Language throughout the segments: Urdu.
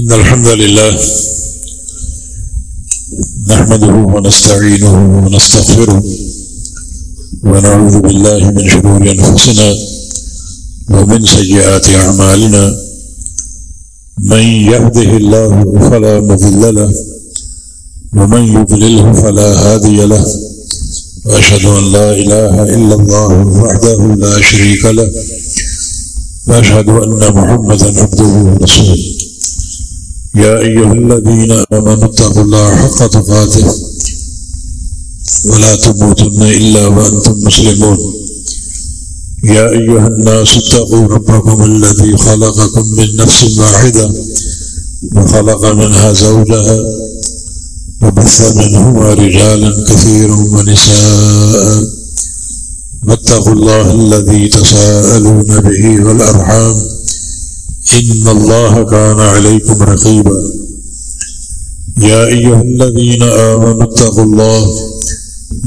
إن الحمد لله نحمده ونستعينه ونستغفره ونعوذ بالله من شرور أنفسنا ومن سيئات أعمالنا من يهده الله فلا مضل له ومن يضلله فلا هادي له وأشهد أن لا إله إلا الله وحده لا شريك له وأشهد أن محمدا عبده ورسوله يا أيها الذين آمنوا اتقوا الله حق تقاته ولا تموتن إلا وأنتم مسلمون يا أيها الناس اتقوا ربكم الذي خلقكم من نفس واحدة وخلق منها زوجها وبث منهما رجالا كثيرا ونساء واتقوا الله الذي تساءلون به والأرحام إن الله كان عليكم رقيبا يا أيها الذين آمنوا اتقوا الله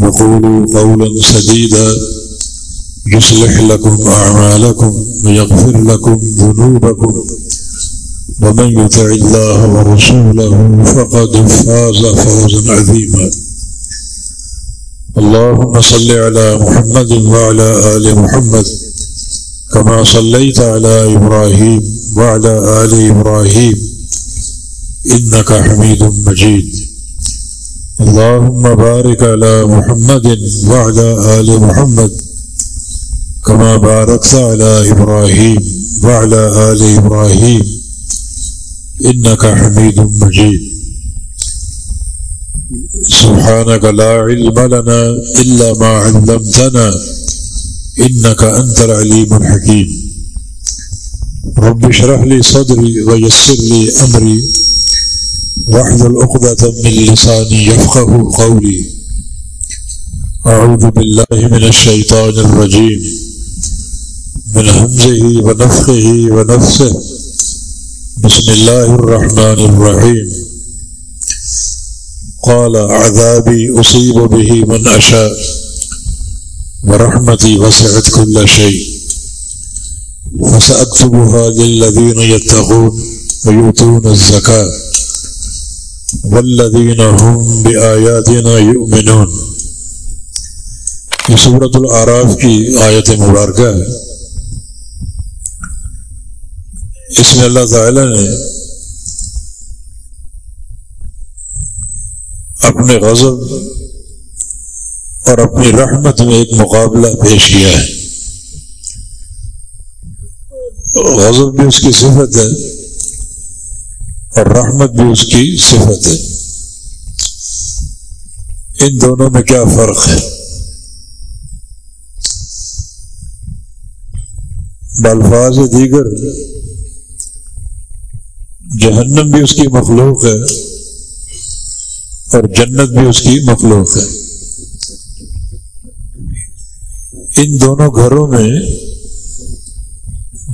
وقولوا قولا سديدا يصلح لكم أعمالكم ويغفر لكم ذنوبكم ومن يطع الله ورسوله فقد فاز فوزا عظيما اللهم صل على محمد وعلى آل محمد كما صليت على إبراهيم وعلى آل إبراهيم إنك حميد مجيد اللهم بارك على محمد وعلى آل محمد كما باركت على إبراهيم وعلى آل إبراهيم إنك حميد مجيد سبحانك لا علم لنا إلا ما علمتنا إنك أنت العليم الحكيم رب اشرح لي صدري ويسر لي أمري واحلل عقدة من لساني يفقه قولي أعوذ بالله من الشيطان الرجيم من همزه ونفخه ونفثه بسم الله الرحمن الرحيم قال عذابي أصيب به من أشاء ورحمتي وسعت كل شيء فسأكتبها للذين يتقون ويؤتون الزكاة والذين هم بآياتنا يؤمنون. یہ سورۃ الاعراف کی آیت مبارکہ ہے. اس میں اللہ تعالی نے اپنے غضب اور اپنی رحمت میں ایک مقابلہ پیش کیا ہے. غضب بھی اس کی صفت ہے اور رحمت بھی اس کی صفت ہے. ان دونوں میں کیا فرق ہے؟ بالفاظ دیگر جہنم بھی اس کی مخلوق ہے اور جنت بھی اس کی مخلوق ہے. ان دونوں گھروں میں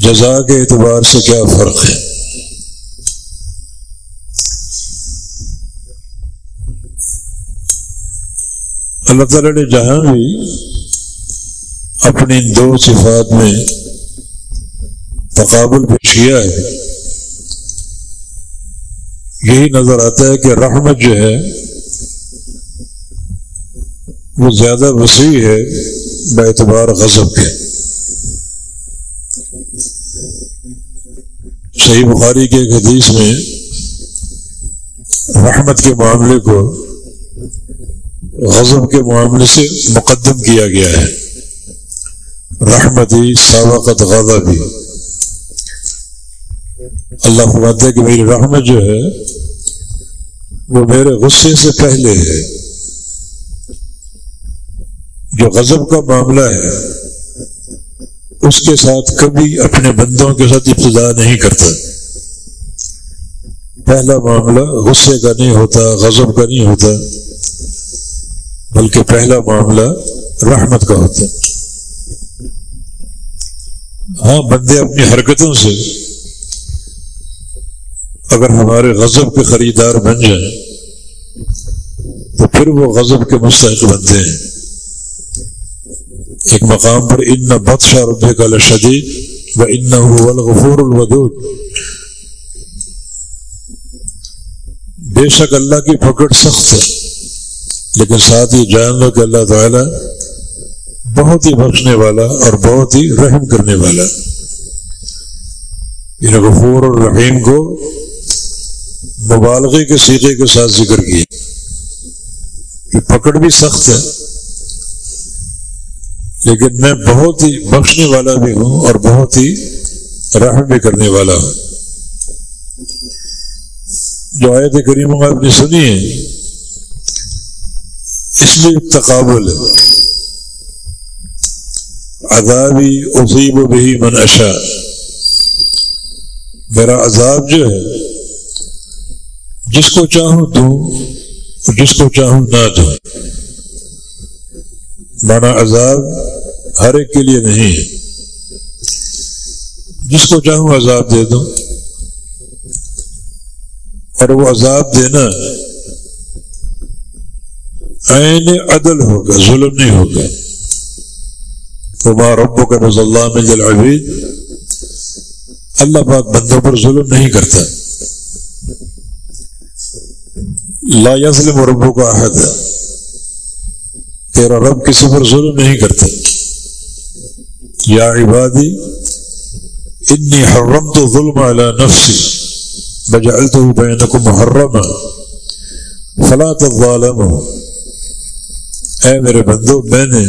جزا کے اعتبار سے کیا فرق ہے؟ اللہ تعالیٰ نے جہاں بھی اپنی ان دو صفات میں تقابل پیش کیا ہے یہی نظر آتا ہے کہ رحمت جو ہے وہ زیادہ وسیع ہے باعتبار غضب کے. صحیح بخاری کے ایک حدیث میں رحمت کے معاملے کو غضب کے معاملے سے مقدم کیا گیا ہے. رحمتی سابقت غضبی. اللہ فرماتا ہے کہ میری رحمت جو ہے وہ میرے غصے سے پہلے ہے. جو غضب کا معاملہ ہے اس کے ساتھ کبھی اپنے بندوں کے ساتھ ابتدا نہیں کرتا. پہلا معاملہ غصے کا نہیں ہوتا، غضب کا نہیں ہوتا، بلکہ پہلا معاملہ رحمت کا ہوتا. ہاں، بندے اپنی حرکتوں سے اگر ہمارے غضب کے خریدار بن جائیں تو پھر وہ غضب کے مستحق بنتے ہیں. ایک مقام پر ان بطش ربک لشدید وانہ هو الغفور الودود. بے شک اللہ کی پکڑ سخت ہے، لیکن ساتھ ہی جان لو کہ اللہ تعالیٰ بہت ہی بخشنے والا اور بہت ہی رحم کرنے والا۔ یہ غفور اور رحیم کو مبالغے کے صیغے کے ساتھ ذکر کیا کہ پکڑ بھی سخت ہے لیکن میں بہت ہی بخشنے والا بھی ہوں اور بہت ہی رحم بھی کرنے والا ہوں۔ جو آیت کریمہ آپ نے سنی ہے اس میں ایک تقابل ہے، عذابی اصیب بہ من اشاء، میرا عذاب جو ہے جس کو چاہوں دوں اور جس کو چاہوں نہ دوں۔ مانا عذاب ہر ایک کے لیے نہیں ہے، جس کو چاہوں عذاب دے دوں، اور وہ عذاب دینا عین عدل ہوگا، ظلم نہیں ہوگا۔ وما ربک بظلام للعبید، اللہ پاک بندوں پر ظلم نہیں کرتا۔ لا یظلم ربک احدا، تیرا رب کسی پر ظلم نہیں کرتا۔ یا عبادی انی حرمت الظلم علی نفسی وجعلته بینکم محرما فلا تظالموا، اے میرے بندو میں نے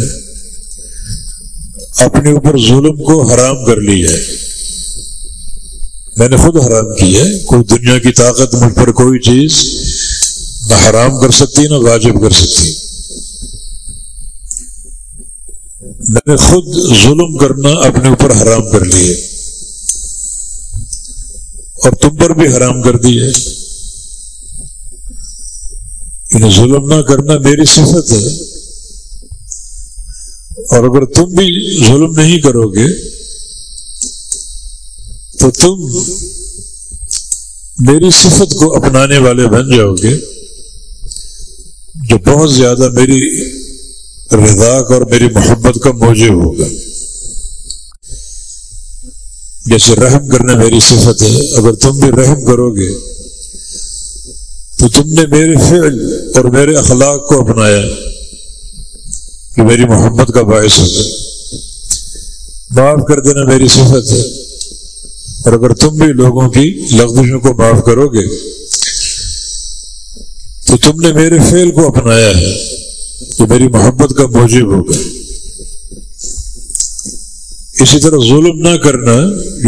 اپنے اوپر ظلم کو حرام کر لیا ہے، میں نے خود حرام کیا ہے۔ کوئی دنیا کی طاقت مجھ پر کوئی چیز نہ حرام کر سکتی نہ واجب کر سکتی، میں نے خود ظلم کرنا اپنے اوپر حرام کر لیا اور تم پر بھی حرام کر دی ہے۔ انہیں ظلم نہ کرنا میری صفت ہے، اور اگر تم بھی ظلم نہیں کرو گے تو تم میری صفت کو اپنانے والے بن جاؤ گے، جو بہت زیادہ میری رضا اور میری محبت کا موجب ہوگا۔ جیسے رحم کرنا میری صفت ہے، اگر تم بھی رحم کرو گے تو تم نے میرے فعل اور میرے اخلاق کو اپنایا کہ میری محبت کا باعث ہوگا۔ معاف کر دینا میری صفت ہے، اور اگر تم بھی لوگوں کی لغزشوں کو معاف کرو گے تو تم نے میرے فعل کو اپنایا ہے کہ میری محبت کا موجب ہوگا۔ اسی طرح ظلم نہ کرنا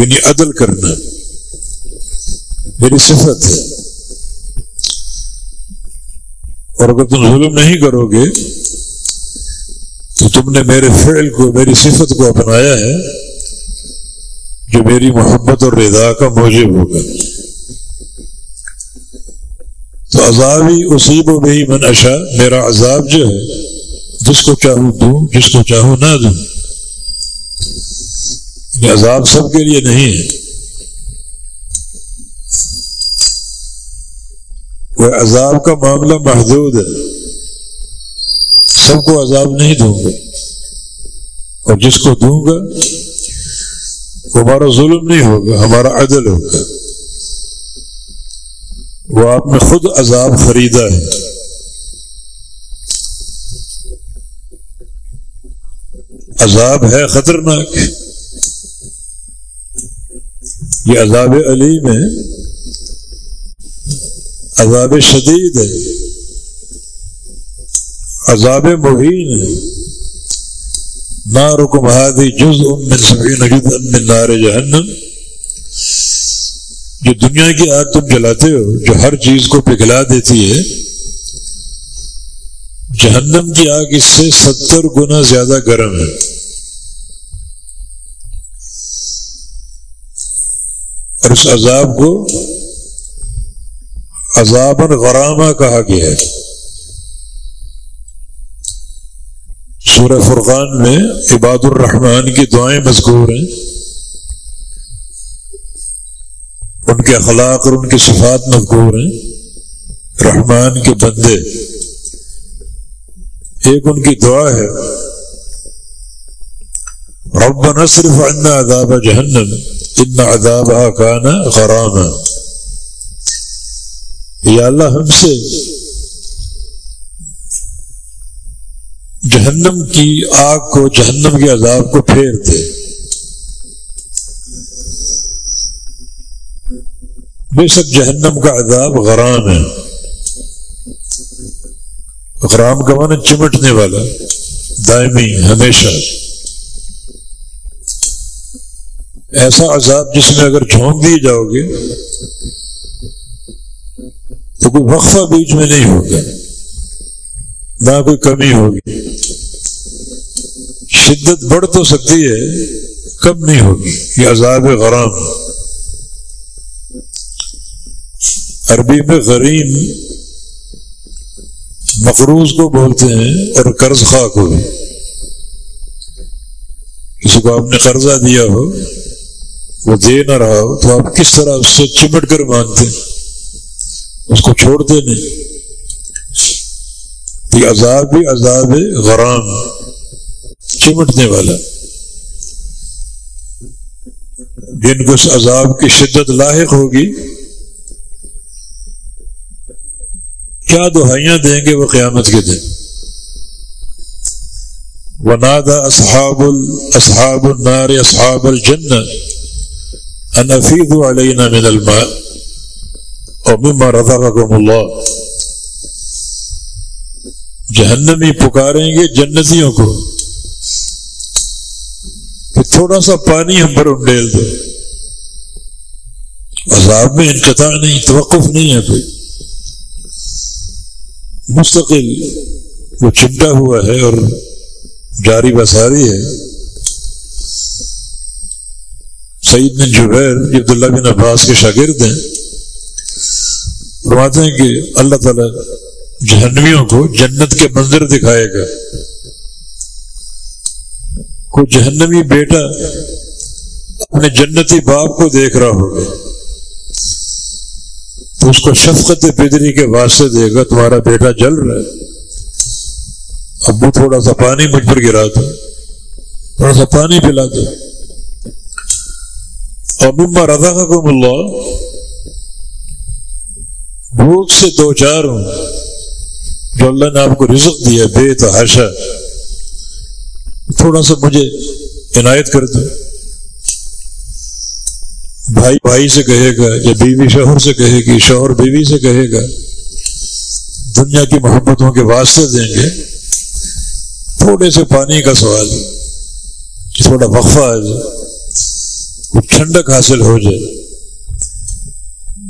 یعنی عدل کرنا میری صفت ہے، اور اگر تم ظلم نہیں کرو گے تو تم نے میرے فعل کو میری صفت کو اپنایا ہے جو میری محبت اور رضا کا موجب ہوگا۔ تو عذابی اصیب بہ من اشاء، میرا عذاب جو ہے جس کو چاہوں دوں جس کو چاہوں نہ دوں۔ یہ عذاب سب کے لیے نہیں ہے، وہ عذاب کا معاملہ محدود ہے، سب کو عذاب نہیں دوں گا، اور جس کو دوں گا ہمارا ظلم نہیں ہوگا، ہمارا عدل ہوگا۔ وہ آپ نے خود عذاب خریدا ہے۔ عذاب ہے خطرناک، یہ عذاب علیم ہے، عذاب شدید ہے، عذاب مہین ہے۔ نارکم ہذہ جزء من 70 جزءا من نار جہنم، جو دنیا کی آگ تم جلاتے ہو جو ہر چیز کو پگھلا دیتی ہے، جہنم کی آگ اس سے 70 گنا زیادہ گرم ہے۔ اور اس عذاب کو عذاباً غرامہ کہا گیا ہے۔ سورہ فرقان میں عباد الرحمن کی دعائیں مذکور ہیں، ان کے اخلاق اور ان کی صفات مذکور ہیں۔ رحمان کے بندے، ایک ان کی دعا ہے ربنا اصرف عنا عذاب جہنم ان عذابها کان غراما، یا اللہ ہم سے جہنم کی آگ کو، جہنم کے عذاب کو پھیر دے۔ بے شک جہنم کا عذاب غرام ہے۔ غرام کا معنی چمٹنے والا، دائمی، ہمیشہ۔ ایسا عذاب جس میں اگر جھونک دیے جاؤ گے تو کوئی وقفہ بیچ میں نہیں ہوگا، نہ کوئی کمی ہوگی۔ شدت بڑھ تو سکتی ہے، کم نہیں ہوگی۔ یہ عذاب غرام۔ عربی میں غریم مقروض کو بولتے ہیں، اور قرض خواہ کو بھی۔ کسی کو آپ نے قرضہ دیا ہو، وہ دے نہ رہا ہو، تو آپ کس طرح اس سے چمٹ کر مانگتے ہیں، اس کو چھوڑتے نہیں۔ یہ عذاب بھی عذاب غرام، چمٹنے والا۔ جن کو اس عذاب کی شدت لاحق ہوگی، کیا دہائیاں دیں گے وہ قیامت کے دن۔ وَنَادَى أَصْحَابُ النَّارِ أَصْحَابَ الْجَنَّةِ أَنْ أَفِيضُوا عَلَيْنَا مِنَ الْمَاءِ وَمِمَّا رَزَقَكُمُ اللَّهُ۔ جہنمی پکاریں گے جنتیوں کو کہ تھوڑا سا پانی ہم پر انڈیل دو۔ عذاب میں انقطاع نہیں، توقف نہیں ہے، کوئی مستقل وہ چمٹا ہوا ہے اور جاری بساری ہے۔ سعید بن جبیر یہ عبداللہ بن عباس کے شاگرد ہیں، فرماتے ہیں کہ اللہ تعالیٰ جہنمیوں کو جنت کے منظر دکھائے گا۔ کوئی جہنمی بیٹا اپنے جنتی باپ کو دیکھ رہا ہوگا تو اس کو شفقت پدری کے واسطے دے گا، تمہارا بیٹا جل رہا ہے، ابو تھوڑا سا پانی مجھ پر گرا دو، تھوڑا سا پانی پلا دو۔ اور مما رزقکم اللہ، بھوک سے دو چار ہوں جو اللہ نے آپ کو رزق دیا بے تحاشا، تھوڑا سا مجھے عنایت کر دو۔ بھائی بھائی سے کہے گا، یا بیوی شوہر سے کہے گی، شوہر بیوی سے کہے گا، دنیا کی محبتوں کے واسطے دیں گے۔ تھوڑے سے پانی کا سوال، تھوڑا وقفہ آ جائے، کچھ ٹھنڈک حاصل ہو جائے،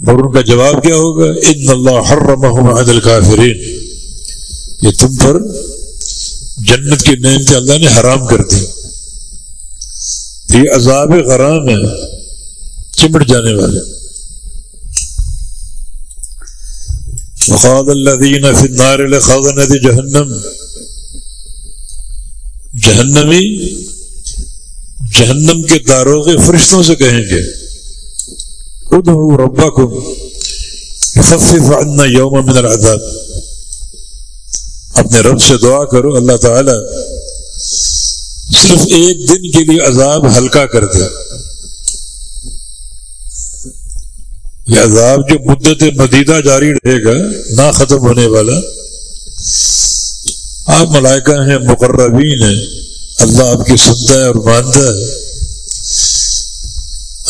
اور ان کا جواب کیا ہوگا؟ ان اللہ حرمہم علی الکافرین، یہ تم پر جنت کی نعمتیں اللہ نے حرام کر دی۔ یہ عذاب غرام ہے، چمٹ جانے والے۔ وقال الذین فی النار لخزنۃ جہنم، جہنمی جہنم کے داروغے فرشتوں سے کہیں گے ادعوا ربکم یخفف عنا یوما من العذاب، اپنے رب سے دعا کرو اللہ تعالی صرف ایک دن کے لیے عذاب ہلکا کر دے۔ یہ عذاب جو مدت مدیدہ جاری رہے گا، نہ ختم ہونے والا، آپ ملائکہ ہیں، مقربین ہیں، اللہ آپ کی سنتا ہے اور مانتا ہے۔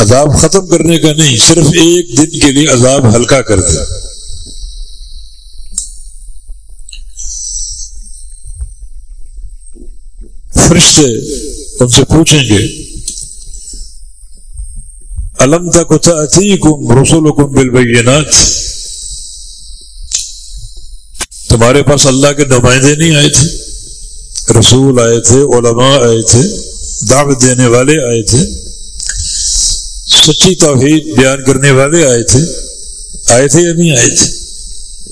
عذاب ختم کرنے کا نہیں، صرف ایک دن کے لیے عذاب ہلکا کر دے۔ فرشتے ان سے پوچھیں گے الم تک تأتیکم رسولکم بالبینات، تمہارے پاس اللہ کے نمائندے نہیں آئے تھے؟ رسول آئے تھے، علماء آئے تھے، دعوت دینے والے آئے تھے، سچی توحید بیان کرنے والے آئے تھے یا نہیں آئے تھے؟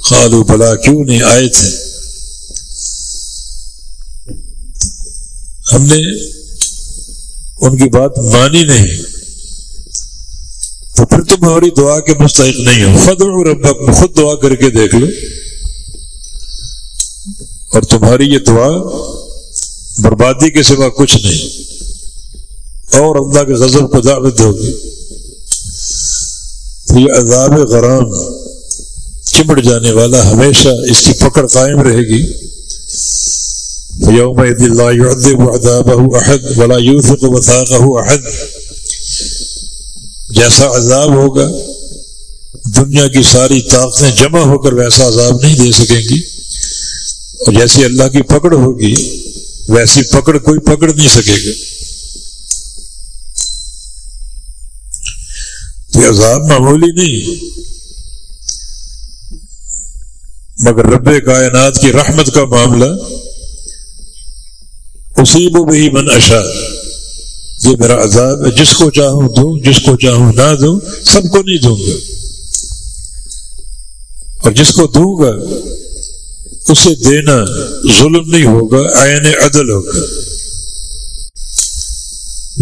قالوا بلا، کیوں نہیں آئے تھے، ہم نے ان کی بات مانی نہیں، تو پھر تم ہماری دعا کے مستحق نہیں ہو۔ فادعوا ربکم، خود دعا کر کے دیکھ لو، اور تمہاری یہ دعا بربادی کے سوا کچھ نہیں، اور اللہ کے غضب کو دعوت دو گی۔ تو یہ عذاب غرام چمٹ جانے والا، ہمیشہ اس کی پکڑ قائم رہے گی. یومئذ لا يعذب عذابه احد ولا يوثق وثاقه احد. جیسا عذاب ہوگا دنیا کی ساری طاقتیں جمع ہو کر ویسا عذاب نہیں دے سکیں گی، اور جیسی اللہ کی پکڑ ہوگی ویسی پکڑ کوئی پکڑ نہیں سکے گا. یہ عذاب معمولی نہیں، مگر رب کائنات کی رحمت کا معاملہ اصیب بہ من اشاء. یہ میرا عذاب ہے، جس کو چاہوں دوں، جس کو چاہوں نہ دوں، سب کو نہیں دوں گا، اور جس کو دوں گا اسے دینا ظلم نہیں ہوگا، عین عدل ہوگا.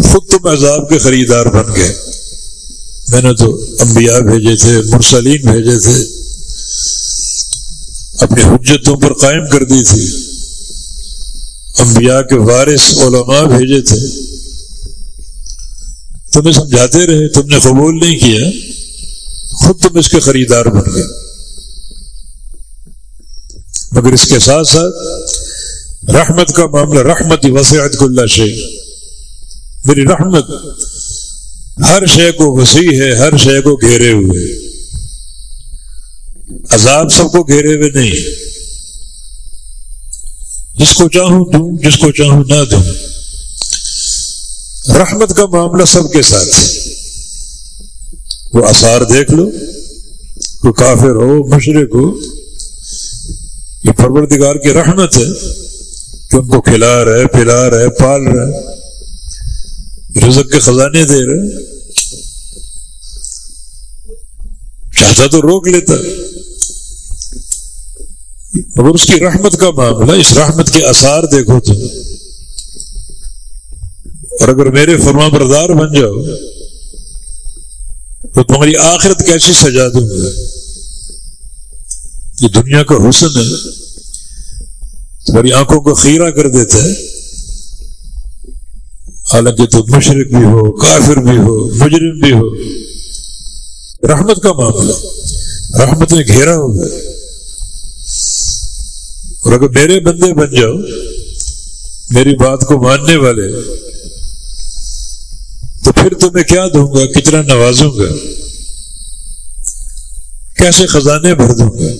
خود تم عذاب کے خریدار بن گئے. میں نے تو انبیاء بھیجے تھے، مرسلین بھیجے تھے، اپنی حجتوں پر قائم کر دی تھی، انبیاء کے وارث علماء بھیجے تھے، تمہیں سمجھاتے رہے، تم نے قبول نہیں کیا، خود تم اس کے خریدار بن گئے. مگر اس کے ساتھ ساتھ رحمت کا معاملہ، رحمت وسعت کل شیء. میری رحمت ہر شے کو وسیع ہے، ہر شے کو گھیرے ہوئے. عذاب سب کو گھیرے ہوئے نہیں، جس کو چاہوں دوں، جس کو چاہوں نہ دوں. رحمت کا معاملہ سب کے ساتھ ہے. وہ آثار دیکھ لو، کوئی کافر ہو، مشرک ہو، یہ پروردگار کی رحمت ہے کہ ان کو کھلا رہے، پلا رہے، پال رہے، رزق کے خزانے دے رہے. چاہتا تو روک لیتا، مگر اس کی رحمت کا معاملہ، اس رحمت کے آثار دیکھو تم. اور اگر میرے فرما بردار بن جاؤ تو تمہاری آخرت کیسی سجا دوں گا. یہ دنیا کا حسن ہے، تمہاری آنکھوں کو خیرہ کر دیتا ہے، حالانکہ تم مشرک بھی ہو، کافر بھی ہو، مجرم بھی ہو. رحمت کا معاملہ، رحمت میں گھیرا ہوگا. اور اگر میرے بندے بن جاؤ، میری بات کو ماننے والے، تو پھر تمہیں کیا دوں گا، کتنا نوازوں گا، کیسے خزانے بھر دوں گا.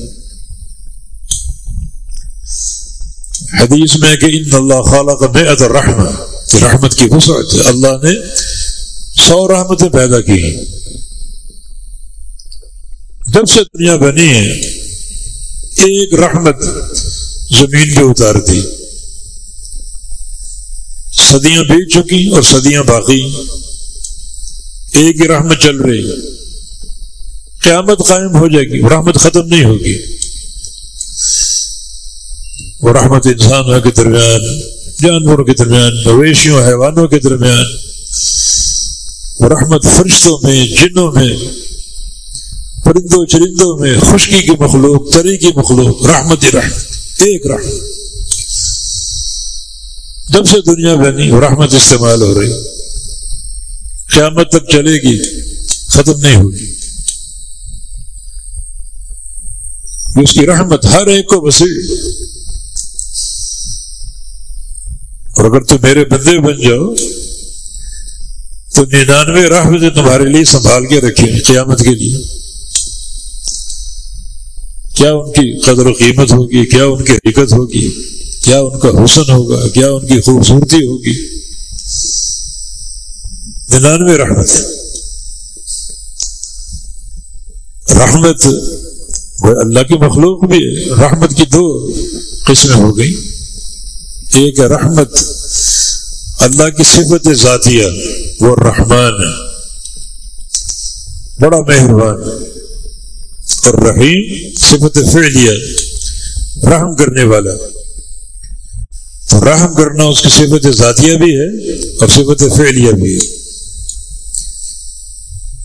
حدیث میں کہ ان اللہ خالق مئۃ الرحمہ، رحمت کی وسعت ہے. اللہ نے 100 رحمتیں پیدا کی ہیں. جب سے دنیا بنی ہے ایک رحمت زمین پہ اتار دی. صدیاں بیت چکی اور صدیاں باقی، ایک ہی رحمت چل رہی. قیامت قائم ہو جائے گی، رحمت ختم نہیں ہوگی. وہ رحمت انسانوں کے درمیان، جانوروں کے درمیان، مویشیوں حیوانوں کے درمیان، وہ رحمت فرشتوں میں، جنوں میں، پرندوں چرندوں میں، خشکی کی مخلوق، تری کی مخلوق. رحمت ہی رحمت، ایک رحمت. جب سے دنیا بنی وہ رحمت استعمال ہو رہی، قیامت تک چلے گی، ختم نہیں ہوگی. اس کی رحمت ہر ایک کو وسیع. اور اگر تم میرے بندے بن جاؤ تو 99 رحمتیں تمہارے لیے سنبھال کے رکھی قیامت کے لیے. کیا ان کی قدر و قیمت ہوگی، کیا ان کی حقیقت ہوگی، کیا ان کا حسن ہوگا، کیا ان کی خوبصورتی ہوگی. 99 رحمت. رحمت وہ اللہ کی مخلوق بھی ہے. رحمت کی 2 قسمیں ہو گئی. ایک ہے رحمت اللہ کی صفت ذاتیہ، وہ رحمان ہے، بڑا مہربان. اور رحیم صفت فعلیہ، رحم کرنے والا. تو رحم کرنا اس کی صفت ذاتیہ بھی ہے اور صفت فعلیہ بھی ہے.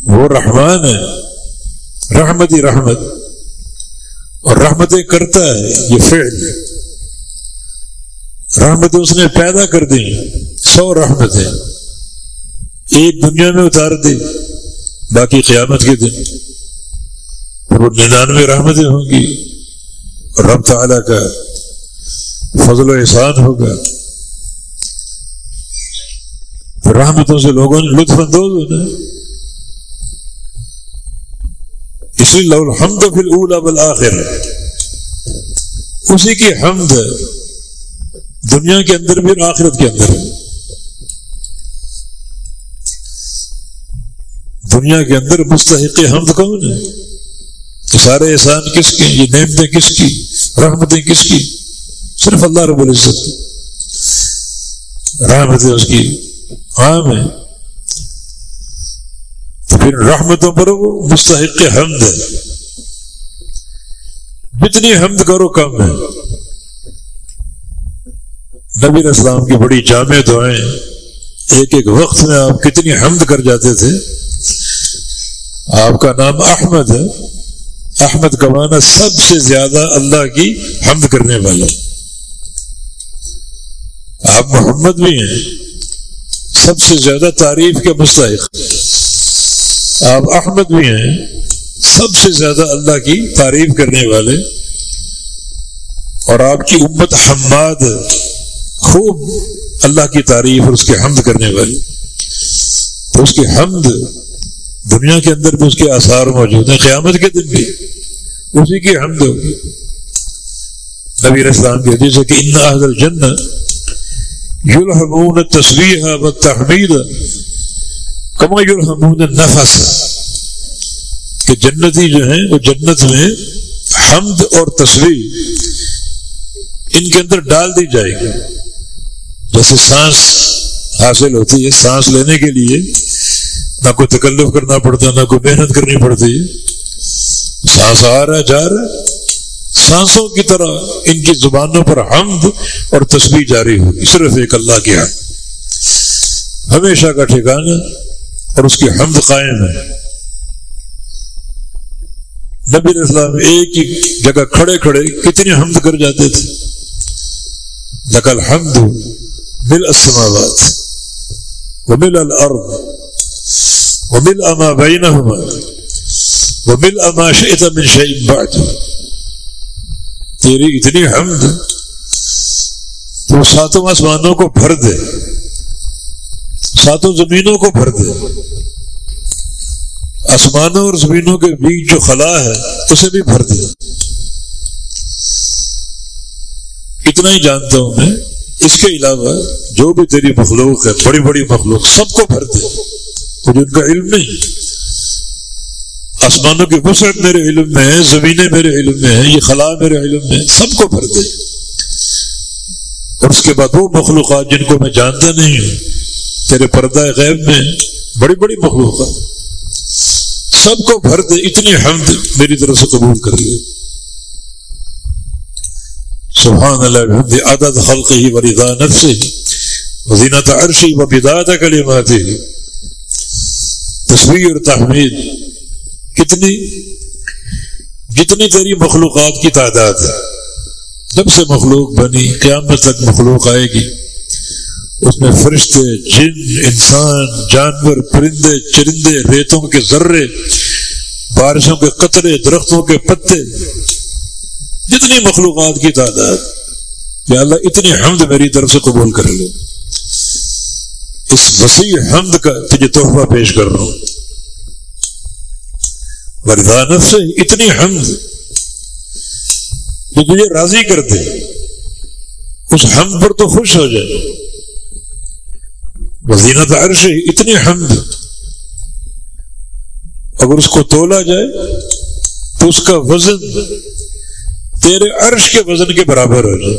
وہ رحمان ہے، رحمت ہی رحمت، اور رحمتیں کرتا ہے، یہ فعل. رحمت اس نے پیدا کر دی، 100 رحمتیں ایک دنیا میں اتار دی، باقی قیامت کے دن. پھر وہ 99 رحمتیں ہوں گی اور رب تعالیٰ کا فضل و احسان ہوگا، پھر رحمتوں سے لوگوں نے لطف اندوز ہونا ہے۔ اس لیے لہ الحمد فی الاولی والآخر، اسی کی حمد دنیا کے اندر بھی اور آخرت کے اندر بھی۔ دنیا کے اندر مستحق حمد کون ہے؟ یہ سارے احسان کس کے؟ یہ نعمتیں کس کی؟ رحمتیں کس کی؟ صرف اللہ رب العزت کی رحمتیں اس کی عام ہیں، تو پھر رحمتوں پر وہ مستحق حمد ہے۔ جتنی حمد کرو کم ہے۔ نبی علیہ السلام کی بڑی جامع دعائیں، ایک ایک وقت میں آپ کتنی حمد کر جاتے تھے۔ آپ کا نام احمد ہے، احمد کا معنی سب سے زیادہ اللہ کی حمد کرنے والا۔ آپ محمد بھی ہیں، سب سے زیادہ تعریف کے مستحق۔ آپ احمد بھی ہیں، سب سے زیادہ اللہ کی تعریف کرنے والے۔ اور آپ کی امت حماد، خوب اللہ کی تعریف اور اس کی حمد کرنے والی۔ تو اس کی حمد دنیا کے اندر بھی اس کے آثار موجود ہیں، قیامت کے دن بھی اسی کی حمد ہوگی۔ نبی علیہ السلام کی حدیث ہے کہ ان اہل الجنہ یلہمون التسبیح والتحمید کما یلہمون النفس، کہ جنتی جو ہیں وہ جنت میں حمد اور تسبیح ان کے اندر ڈال دی جائے گی۔ جیسے سانس حاصل ہوتی ہے، سانس لینے کے لیے نہ کوئی تکلف کرنا پڑتا، نہ کوئی محنت کرنی پڑتی ہے، سانس آ رہا ہے جا رہا ہے، سانسوں کی طرح ان کی زبانوں پر حمد اور تسبیح جاری ہوگی، صرف ایک اللہ کی حمد ہمیشہ کا ٹھکانہ، اور اس کی حمد قائم ہے۔ نبی علیہ السلام ایک ہی جگہ کھڑے کھڑے کتنی حمد کر جاتے تھے۔ لک الحمد ملء السماوات وملء الارض وملء ما بینہما وملء ما شئت من شیء بعد، تیری اتنی حمد تو ساتوں آسمانوں کو بھر دے، ساتوں زمینوں کو بھر دے، آسمانوں اور زمینوں کے بیچ جو خلا ہے اسے بھی بھر دے۔ اتنا ہی جانتا ہوں میں، اس کے علاوہ جو بھی تیری مخلوق ہے، بڑی بڑی مخلوق، سب کو بھر دے، مجھے ان کا علم نہیں۔ آسمانوں کی وسعت میرے علم میں ہے، زمینیں میرے علم میں ہیں، یہ خلا میرے علم میں ہے، سب کو بھر دے۔ اور اس کے بعد وہ مخلوقات جن کو میں جانتا نہیں ہوں، تیرے پردہ غیب میں بڑی بڑی مخلوقات، سب کو بھر دے، اتنی حمد میری طرف سے قبول کر لے۔ سبحان اللہ بحمدہ عدد خلقہ ورضا نفسہ وزینۃ عرشہ ومداد کلماتہ۔ تسبیح اور تحمید جتنی تیری مخلوقات کی تعداد ہے، جب سے مخلوق بنی قیامت تک مخلوق آئے گی، اس میں فرشتے، جن، انسان، جانور، پرندے، چرندے، ریتوں کے ذرے، بارشوں کے قطرے، درختوں کے پتے، جتنی مخلوقات کی تعداد، یا اللہ اتنی حمد میری طرف سے قبول کر لو۔ اس وسیع حمد کا تجھے تحفہ پیش کر رہا ہوں۔ ورضا نفس سے اتنی حمد جو تجھے راضی کر دے، اس حمد پر تو خوش ہو جائے۔ وزینۃ عرش، اتنی حمد اگر اس کو تولا جائے تو اس کا وزن تیرے عرش کے وزن کے برابر ہو جائے۔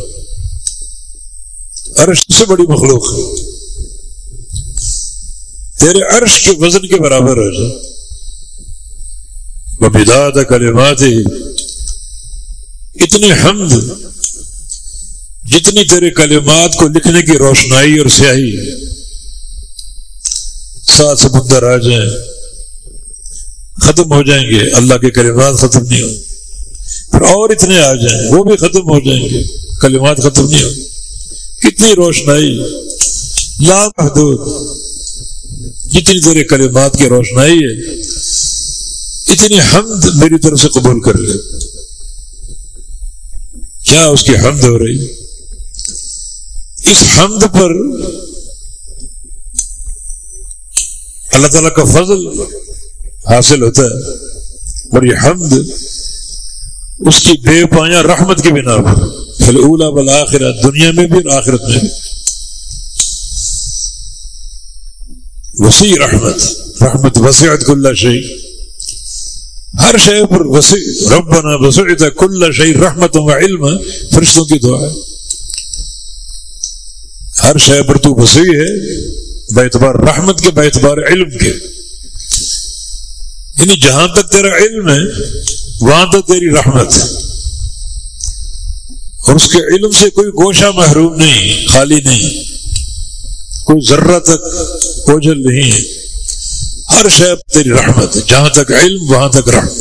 عرش سے بڑی مخلوق ہے، تیرے عرش کے وزن کے برابر ہو جائے۔ ومداد کلماتہ، اتنی حمد جتنی تیرے کلمات کو لکھنے کی روشنائی اور سیاہی ہے۔ 7 سمندر آ جائیں، ختم ہو جائیں گے، اللہ کے کلمات ختم نہیں ہوں، پھر اور اتنے آ جائیں وہ بھی ختم ہو جائیں گے، کلمات ختم نہیں ہوں۔ کتنی روشنائی لامحدود، جتنی تیرے کلمات کی روشنائی ہے اتنی حمد میری طرف سے قبول کر لے. کیا اس کی حمد ہو رہی؟ اس حمد پر اللہ تعالیٰ کا فضل حاصل ہوتا ہے، اور یہ حمد اس کی بے پایاں رحمت کی بنا پر فی الاولی والآخرہ، دنیا میں بھی اور آخرت میں بھی. وسیع رحمت وسعت کل شیء، ہر شے پر وسیع. ربنا وسعت کل شیء رحمت و علم، فرشتوں کی دعا ہے. ہر شے پر تو وسیع ہے، باعتبار رحمت کے، باعتبار علم کے. یعنی جہاں تک تیرا علم ہے وہاں تک تیری رحمت، اور اس کے علم سے کوئی گوشہ محروم نہیں، خالی نہیں، کوئی ذرہ تک اوجھل نہیں ہے. ہر شے پر تیری رحمت ہے، جہاں تک علم وہاں تک رحمت.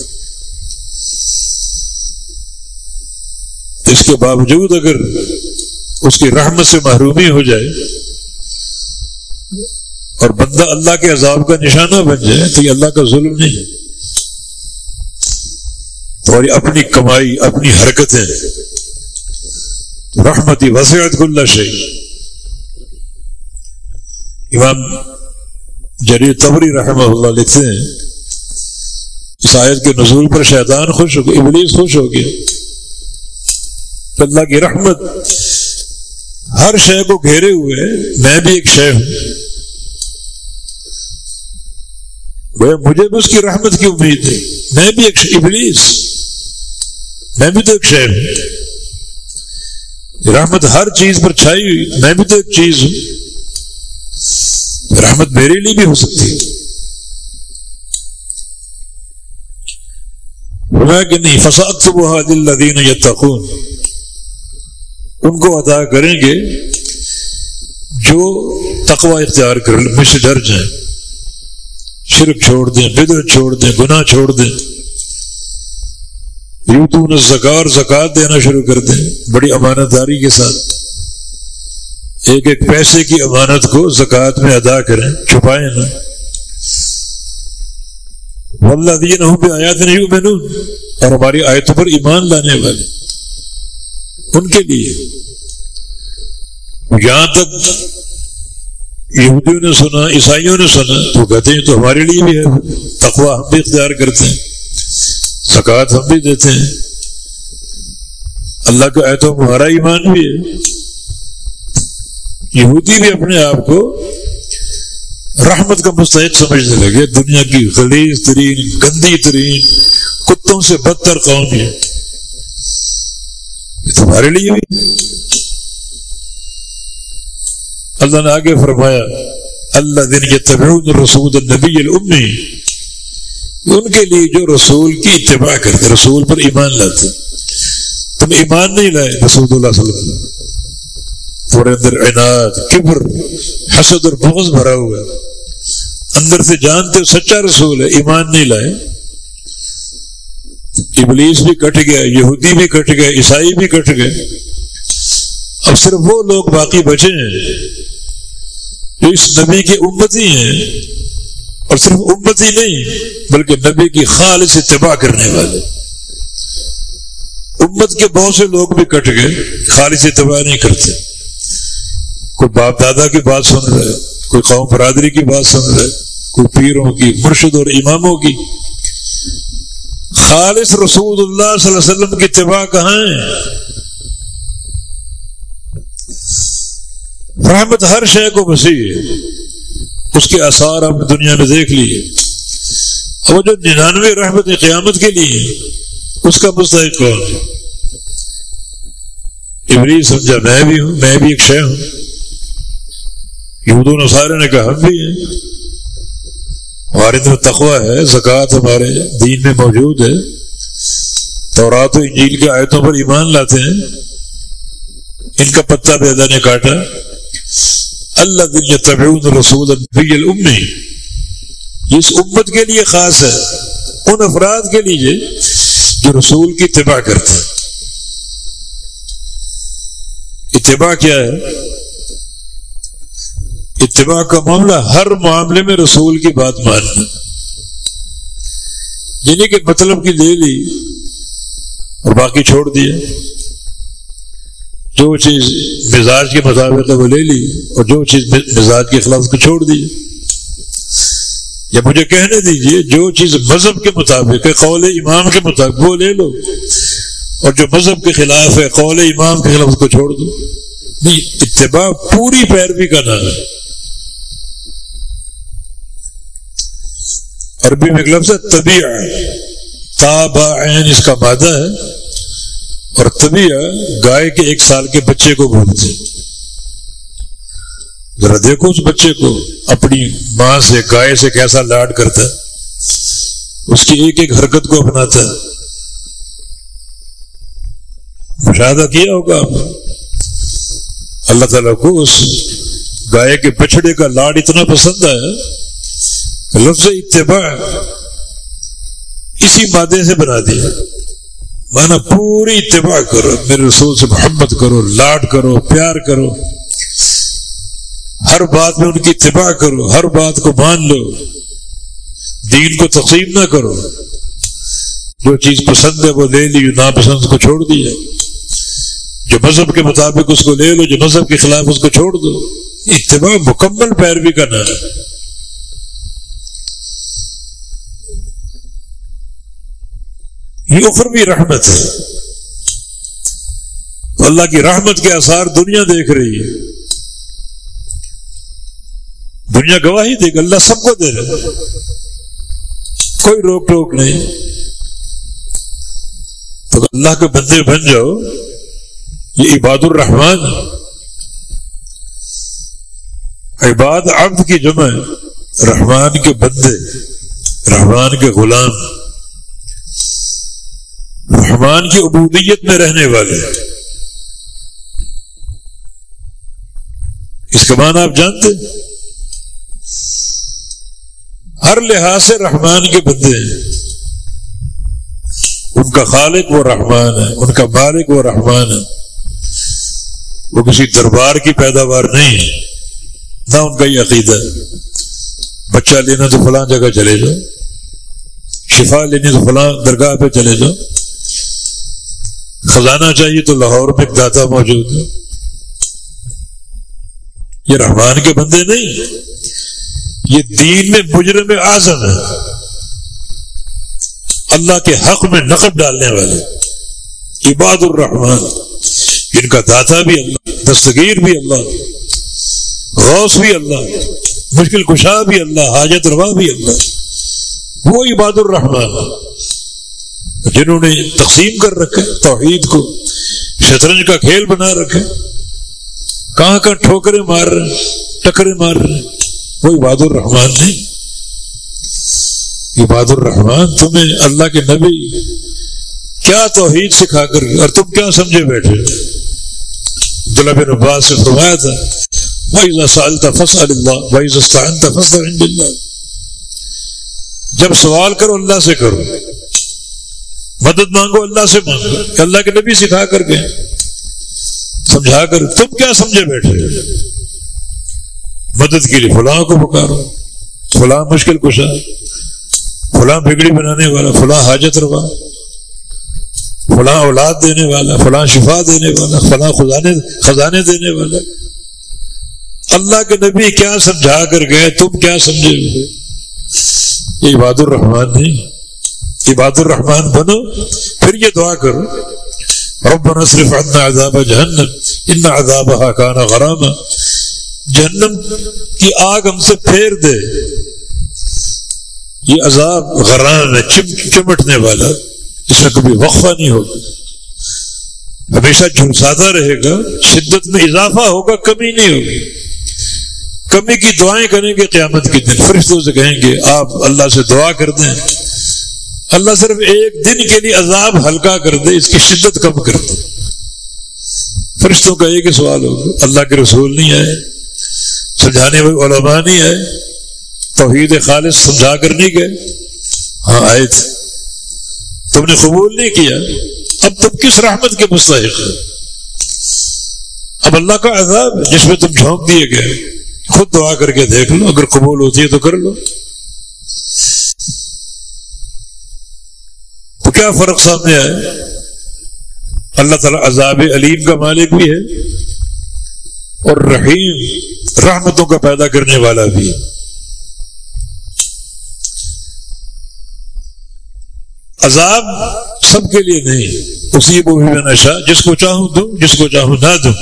اس کے باوجود اگر اس کی رحمت سے محرومی ہو جائے اور بندہ اللہ کے عذاب کا نشانہ بن جائے تو یہ اللہ کا ظلم نہیں، اور یہ اپنی کمائی، اپنی حرکتیں. رحمتی وسعت کل شیء. امام جریر طبری رحمہ اللہ لکھتے ہیں اس آیت کے نزول پر شیطان خوش ہو گیا، ابلیس خوش ہو گیا. اللہ کی رحمت ہر شے کو گھیرے ہوئے، میں بھی ایک شے ہوں، مجھے بھی اس کی رحمت کی امید ہے. میں بھی ایک ابلیس، میں بھی تو ایک شے ہوں. رحمت ہر چیز پر چھائی ہوئی، میں بھی تو ایک چیز ہوں. رحمت میرے لیے بھی ہو سکتی ہے. کہ نہیں، فَسَأَكْتُبُهَا لِلَّذِينَ يَتَّقُونَ، ان کو عطا کریں گے جو تقوی اختیار کر لیں، مجھ سے ڈر جائیں، شرک چھوڑ دیں، بدعت چھوڑ دیں، گناہ چھوڑ دیں. یؤتون الزکاۃ، زکوٰۃ دینا شروع کر دیں بڑی امانت داری کے ساتھ. ایک ایک پیسے کی امانت کو زکوٰۃ میں ادا کریں، چھپائیں نہ. والذین ھم بآیاتنا یؤمنون، اور ہماری آیتوں پر ایمان لانے والے، ان کے لیے. یہاں تک یہودیوں نے سنا، عیسائیوں نے سنا تو کہتے ہیں تو ہمارے لیے بھی ہے. تقوی ہم بھی اختیار کرتے ہیں، زکوٰۃ ہم بھی دیتے ہیں، اللہ کے آیتوں پر ہمارا ایمان بھی ہے. یہودی بھی اپنے آپ کو رحمت کا مستحق سمجھنے لگے. دنیا کی غلیظ ترین، گندی ترین، کتوں سے بدتر قوم ہے، یہ تمہارے لیے بھی. اللہ نے آگے فرمایا الذین یتبعون الرسول النبی الأمی، ان کے لیے جو رسول کی اتباع کرتے، رسول پر ایمان لاتے. تم ایمان نہیں لائے رسول اللہ صلی اللہ علیہ وسلم، تمہارے اندر عناد، کبر، حسد اور بغض بھرا ہوا ہے، اندر سے جانتے سچا رسول ہے، ایمان نہیں لائے. ابلیس بھی کٹ گیا، یہودی بھی کٹ گئے، عیسائی بھی کٹ گئے. اب صرف وہ لوگ باقی بچے ہیں جو اس نبی کے امتی ہیں، اور صرف امتی نہیں بلکہ نبی کی خالص اتباع کرنے والے. امت کے بہت سے لوگ بھی کٹ گئے، خالص اتباع نہیں کرتے. کوئی باپ دادا کی بات سن رہا ہے، کوئی قوم برادری کی بات سن رہا ہے، کوئی پیروں کی، مرشد اور اماموں کی. خالص رسول اللہ صلی اللہ علیہ وسلم کی اتباع کہاں ہے؟ رحمت ہر شے کو وسیع ہے، اس کے آثار ہم نے دنیا میں دیکھ لیے. اور جو 99 رحمت قیامت کے لیے اس کا مستحق کون ہے؟ ابلیس سمجھا میں بھی ہوں، میں بھی ایک شے ہوں. یہود و نصارہ نے کہا ہم بھی ہیں، ہمارے اندر تقوی ہے، زکوٰۃ ہمارے دین میں موجود ہے، تورات و انجیل کی آیتوں پر ایمان لاتے ہیں. ان کا پتہ بھی اللہ نے کاٹا. الذین یتبعون الرسول النبی الأمی، یہ اس امت کے لیے خاص ہے، ان افراد کے لیے جو رسول کی اتباع کرتے ہیں. اتباع کیا ہے؟ اتباع کا معاملہ ہر معاملے میں رسول کی بات ماننا. یعنی کہ مطلب کی لے لی اور باقی چھوڑ دیا، جو چیز مزاج کے مطابق ہے وہ لے لی اور جو چیز مزاج کے خلاف اس کو چھوڑ دی۔ یا مجھے کہنے دیجئے جو چیز مذہب کے مطابق ہے، قول امام کے مطابق، وہ لے لو، اور جو مذہب کے خلاف ہے، قول امام کے خلاف، اس کو چھوڑ دو۔ نہیں، اتباع پوری پیروی کا نام ہے۔ عربی میں ایک لفظ ہے طبیع، تابع عین اس کا مادہ ہے، اور طبیع گائے کے 1 سال کے بچے کو بولتے ہیں۔ ذرا دیکھو اس بچے کو، اپنی ماں سے، گائے سے کیسا لاڈ کرتا ہے، اس کی ایک ایک حرکت کو اپناتا ہے۔ مشاہدہ کیا ہوگا آپ، اللہ تعالیٰ کو اس گائے کے بچڑے کا لاڈ اتنا پسند ہے، لفظ اتباع اسی مادے سے بنا دیا، مانا پوری اتباع کرو، میرے رسول سے محبت کرو، لاڈ کرو، پیار کرو، ہر بات میں ان کی اتباع کرو، ہر بات کو مان لو، دین کو تقسیم نہ کرو، جو چیز پسند ہے وہ لے لی، جو ناپسند کو چھوڑ دیا، جو مذہب کے مطابق اس کو لے لو، جو مذہب کے خلاف اس کو چھوڑ دو۔ اتباع مکمل پیروی کا نام ہے۔ یہ اخروی رحمت ہے، اللہ کی رحمت کے آثار دنیا دیکھ رہی ہے، دنیا گواہی دے گی، اللہ سب کو دے رہا ہے، کوئی روک ٹوک نہیں۔ تو اللہ کے بندے بن جاؤ، یہ عباد الرحمن، عباد عبد کی جمع، رحمان کے بندے، رحمان کے غلام، رحمان کی عبودیت میں رہنے والے۔ اس کا معنی آپ جانتے ہیں؟ ہر لحاظ سے رحمان کے بندے ہیں، ان کا خالق وہ رحمان ہے، ان کا مالک وہ رحمان ہے، وہ کسی دربار کی پیداوار نہیں ہے، نہ ان کا یہ عقیدہ ہے بچہ لینا تو فلاں جگہ چلے جاؤ، شفا لینی تو فلاں درگاہ پہ چلے جاؤ، خزانہ چاہیے تو لاہور میں ایک داتا موجود ہے۔ یہ رحمان کے بندے نہیں، یہ دین میں مجرم اعظم ہے، اللہ کے حق میں نقب ڈالنے والے عباد الرحمان، جن کا داتا بھی اللہ، دستگیر بھی اللہ، غوث بھی اللہ، مشکل کشا بھی اللہ، حاجت روا بھی اللہ، وہ عباد الرحمان جنہوں نے تقسیم کر رکھے توحید کو، شطرنج کا کھیل بنا رکھے، کہاں کہاں ٹھوکریں مار رہے ہیں، ٹکریں مار رہے ہیں، وہ عباد الرحمان نہیں۔ عباد الرحمان تمہیں اللہ کے نبی کیا توحید سکھا کر، اور تم کیا سمجھے بیٹھے؟ عبداللہ بن عباس سے فرمایا تھا وَإِذَا سَأَلْتَ فَاسْأَلِ اللَّهَ وَإِذَا اسْتَعَنْتَ فَاسْتَعِنْ بِاللَّهِ، جب سوال کرو اللہ سے کرو، مدد مانگو اللہ سے مانگو، کہ اللہ کے نبی سکھا کر گئے، سمجھا کر، تم کیا سمجھے بیٹھے؟ مدد کے لیے فلاں کو پکارو، فلاں مشکل کشا، فلاں بگڑی بنانے والا، فلاں حاجت روا، فلاں اولاد دینے والا، فلاں شفا دینے والا، فلاں خزانے دینے والا۔ اللہ کے نبی کیا سمجھا کر گئے، تم کیا سمجھے ہوئے؟ یہ عباد الرحمان نہیں۔ عباد الرحمان بنو، پھر یہ دعا کرو ربنا اصرف عنا عذاب جہنم ان عذابها کان غراما، جہنم کی آگ ہم سے پھیر دے، یہ عذاب غرام ہے، چمٹنے والا، اس میں کبھی وقفہ نہیں ہوگا، ہمیشہ جھلساتا رہے گا، شدت میں اضافہ ہوگا، کمی نہیں ہوگی۔ کمی کی دعائیں کریں گے قیامت کے دن، فرشتوں سے کہیں گے آپ اللہ سے دعا کر دیں، اللہ صرف ایک دن کے لیے عذاب ہلکا کر دے، اس کی شدت کم کر دے۔ فرشتوں کا ایک ہی سوال ہوگا، اللہ کے رسول نہیں آئے، سمجھانے والے علماء نہیں آئے، توحید خالص سمجھا کر نہیں گئے؟ ہاں آئے تھے، تم نے قبول نہیں کیا، اب تم کس رحمت کے مستحق ہو؟ اب اللہ کا عذاب ہے جس میں تم جھونک دیے گئے، خود دعا کر کے دیکھ لو، اگر قبول ہوتی ہے تو کر لو۔ کیا فرق سامنے آیا؟ اللہ تعالیٰ عذاب علیم کا مالک بھی ہے اور رحیم رحمتوں کا پیدا کرنے والا بھی ہے۔ عذاب سب کے لیے نہیں، اسی کو بھی میں نشا، جس کو چاہوں دوں، جس کو چاہوں نہ دوں،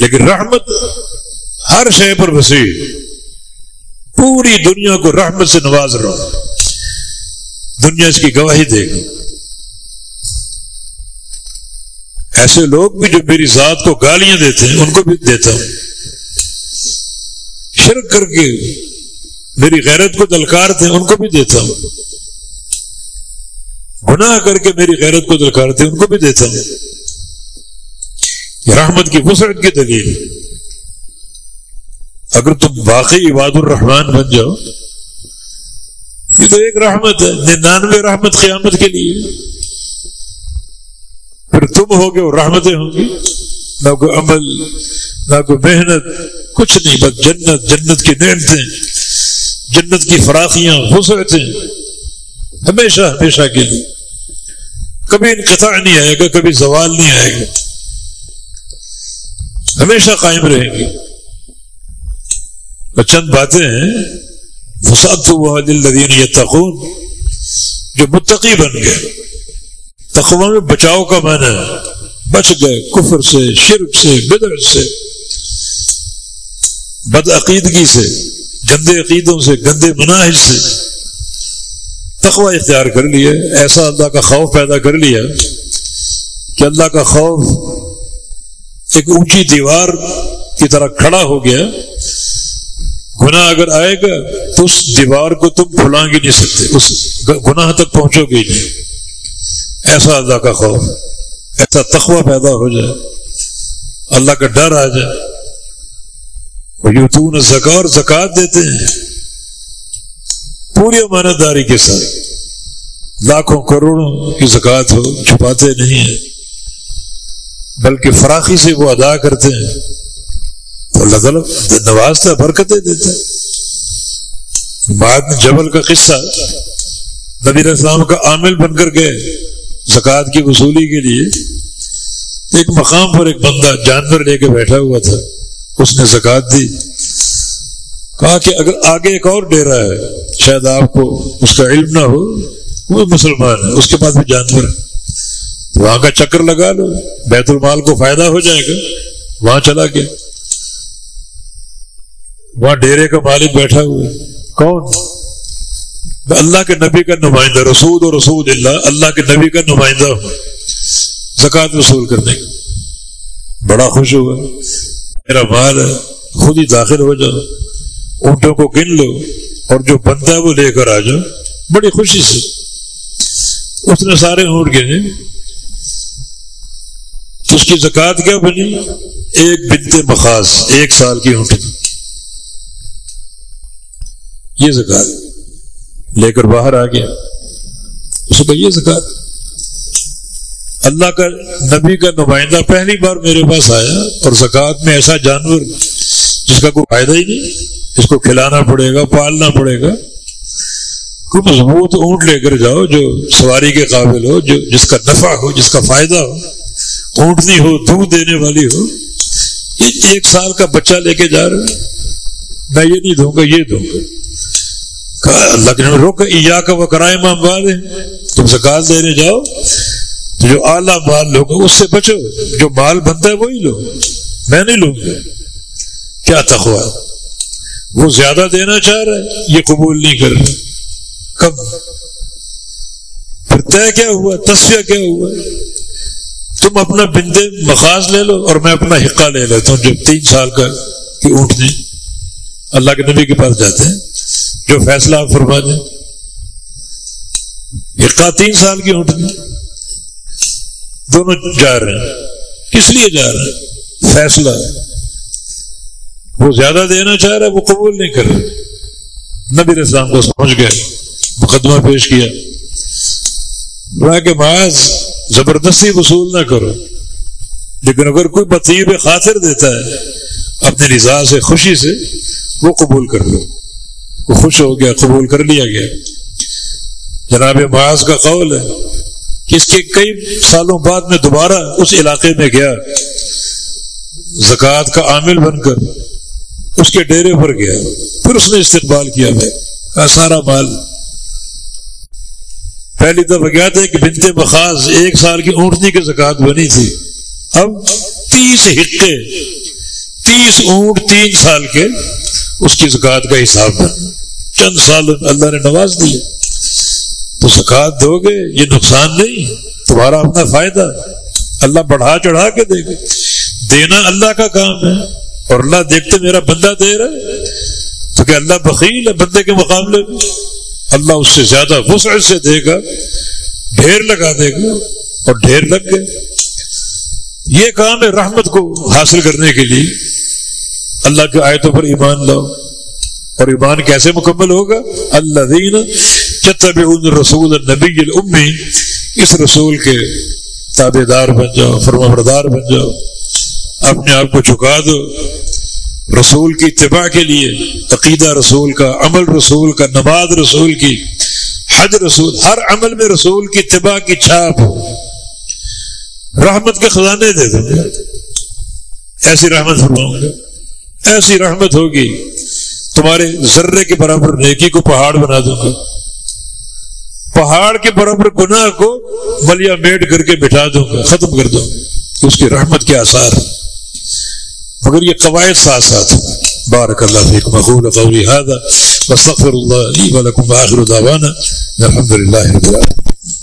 لیکن رحمت ہر شے پر وسیع، پوری دنیا کو رحمت سے نواز رہا ہوں، دنیا اس کی گواہی دے گی۔ ایسے لوگ بھی جو میری ذات کو گالیاں دیتے ہیں ان کو بھی دیتا ہوں، شرک کر کے میری غیرت کو دلکارتے ہیں ان کو بھی دیتا ہوں، گناہ کر کے میری غیرت کو دلکارتے ہیں ان کو بھی دیتا ہوں۔ یہ رحمت کی وسعت کی دلیل۔ اگر تم واقعی عباد الرحمن بن جاؤ، یہ تو ایک رحمت ہے، 99 رحمت قیامت کے لیے، پھر تم ہوگے اور رحمتیں ہوں گی، نہ کوئی عمل نہ کوئی محنت، کچھ نہیں، بس جنت، جنت کی نعمتیں، جنت کی فراخیاں، وسعتیں، ہمیشہ ہمیشہ کے لیے، کبھی انقطاع نہیں آئے گا، کبھی زوال نہیں آئے گا، ہمیشہ قائم رہیں گی۔ اور چند باتیں ہیں، وسعتها للذین یتقون، جو متقی بن گئے۔ تقوی میں بچاؤ کا معنی ہے، بچ گئے کفر سے، شرک سے، بدعت سے، بد عقیدگی سے، گندے عقیدوں سے، گندے مناہج سے تقوی اختیار کر لیا، ایسا اللہ کا خوف پیدا کر لیا کہ اللہ کا خوف ایک اونچی دیوار کی طرح کھڑا ہو گیا، گناہ اگر آئے گا تو اس دیوار کو تم پھلانگ ہی نہیں سکتے، اس گناہ تک پہنچو گے نہیں، ایسا اللہ کا خوف، ایسا تقوی پیدا ہو جائے، اللہ کا ڈر آ جائے۔ یؤتون الزکاۃ، اور زکوٰۃ دیتے ہیں پوری امانت داری کے ساتھ، لاکھوں کروڑوں کی زکوٰۃ ہو، چھپاتے نہیں ہیں بلکہ فراخی سے وہ ادا کرتے ہیں، تو اللہ تعالیٰ نوازتا، برکتیں دیتا ہے۔ معاذ بن جبل کا قصہ، نبی علیہ السلام کا عامل بن کر گئے زکوٰۃ کی وصولی کے لیے، ایک مقام پر ایک بندہ جانور لے کے بیٹھا ہوا تھا، اس نے زکوٰۃ دی، کہا کہ اگر آگے ایک اور ڈیرا ہے، شاید آپ کو اس کا علم نہ ہو، وہ مسلمان ہے، اس کے پاس بھی جانور ہے، تو وہاں کا چکر لگا لو، بیت المال کو فائدہ ہو جائے گا۔ وہاں چلا گیا، وہاں ڈیرے کا مالک بیٹھا ہوا ہے، کون؟ اللہ کے نبی کا نمائندہ، رسول و رسول اللہ کے نبی کا نمائندہ ہوں، زکوٰۃ وصول کرنے کا۔ بڑا خوش ہوا، میرا مال ہے، خود ہی داخل ہو جاؤ، اونٹوں کو گن لو اور جو بنتا ہے وہ لے کر آ جاؤ۔ بڑی خوشی سے اس نے سارے اونٹ گنے، اس کی زکوٰۃ کیا بنی؟ ایک بنت مخاص، 1 سال کی اونٹنی، یہ زکوٰۃ لے کر باہر آ گیا۔ اس کو یہ زکوٰۃ، اللہ کا نبی کا نمائندہ پہلی بار میرے پاس آیا اور زکوٰۃ میں ایسا جانور جس کا کوئی فائدہ ہی نہیں، اس کو کھلانا پڑے گا، پالنا پڑے گا، کوئی مضبوط اونٹ لے کر جاؤ جو سواری کے قابل ہو، جو جس کا نفع ہو، جس کا فائدہ ہو، اونٹنی ہو، دودھ دینے والی ہو۔ یہ 1 سال کا بچہ لے کے جا رہا ہے، میں یہ نہیں دوں گا، یہ دوں گا۔ کہا اللہ کے نبی روک، ایاک و کرائم اموال، تم زکوٰۃ دینے جاؤ تو جو اعلیٰ مال لوگا اس سے بچو، جو مال بنتا ہے وہی لو، میں نہیں لوں گا۔ کیا تقویٰ، وہ زیادہ دینا چاہ رہا ہے، یہ قبول نہیں کر رہا، کم۔ پھر طے کیا ہوا، تصفیہ کیا ہوا، تم اپنا بنت مخاص لے لو اور میں اپنا حقہ لے لیتا ہوں۔ جب 3 سال کا کی اونٹنی، اللہ کے نبی کے پاس جاتے ہیں، جو فیصلہ آپ فرما دیں، حقہ 3 سال کی اونٹنی، دونوں جا رہے ہیں، کس لیے جا رہے ہیں؟ فیصلہ، وہ زیادہ دینا چاہ رہا ہے، وہ قبول نہیں کر رہا۔ نبی علیہ السلام کو سمجھ گئے، مقدمہ پیش کیا، کہ معاذ زبردستی وصول نہ کرو، لیکن اگر کوئی بطیب خاطر دیتا ہے اپنی رضا سے، خوشی سے، وہ قبول کر لو۔ وہ خوش ہو گیا، قبول کر لیا گیا۔ جناب معاذ کا قول ہے کہ اس کے کئی سالوں بعد میں دوبارہ اس علاقے میں گیا، زکوٰۃ کا عامل بن کر اس کے ڈیرے پر گیا، پھر اس نے استقبال کیا میں کہا سارا مال۔ پہلی دفعہ گیا تھا کہ بنت مخاض 1 سال کی اونٹنی کی زکوٰۃ بنی تھی، اب 30 حقے 30 اونٹ 3 سال کے اس کی زکوٰۃ کا حساب بنا، چند سال اللہ نے نواز دیے۔ تو زکوٰۃ دو گے یہ نقصان نہیں، تمہارا اپنا فائدہ، اللہ بڑھا چڑھا کے دے گا، دینا اللہ کا کام ہے، اور اللہ دیکھتے میرا بندہ دے رہا ہے تو کہ اللہ بخیل ہے بندے کے مقابلے میں؟ اللہ اس سے زیادہ وسعت سے دے گا، ڈھیر لگا دے گا، اور ڈھیر لگ گئے۔ یہ کام ہے رحمت کو حاصل کرنے کے لیے اللہ کی آیتوں پر ایمان لاؤ۔ اور ایمان کیسے مکمل ہوگا؟ الذین یتبعون الرسول النبی الامی، اس رسول کے تابع دار بن جاؤ، فرمانبردار بن جاؤ، اپنے آپ کو جھکا دو رسول کی اتباع کے لیے، عقیدہ رسول کا، عمل رسول کا، نماز رسول کی، حج رسول، ہر عمل میں رسول کی اتباع کی چھاپ ہو۔ رحمت کے خزانے دے دوں گا، ایسی رحمت فرماؤں گا، ایسی رحمت ہوگی تمہارے ذرے کے برابر نیکی کو پہاڑ بنا دوں گا، پہاڑ کے برابر گناہ کو ملیا میٹ کر کے بٹھا دوں گا، ختم کر دوں گا، اس کی رحمت کے آثار۔ مگر یہ قواعد ساتھ ساتھ۔ بارک اللہ فیکم، اقول قولی ھذا واستغفر اللہ لی ولکم، وآخر دعوانا الحمد للہ رب العالمین۔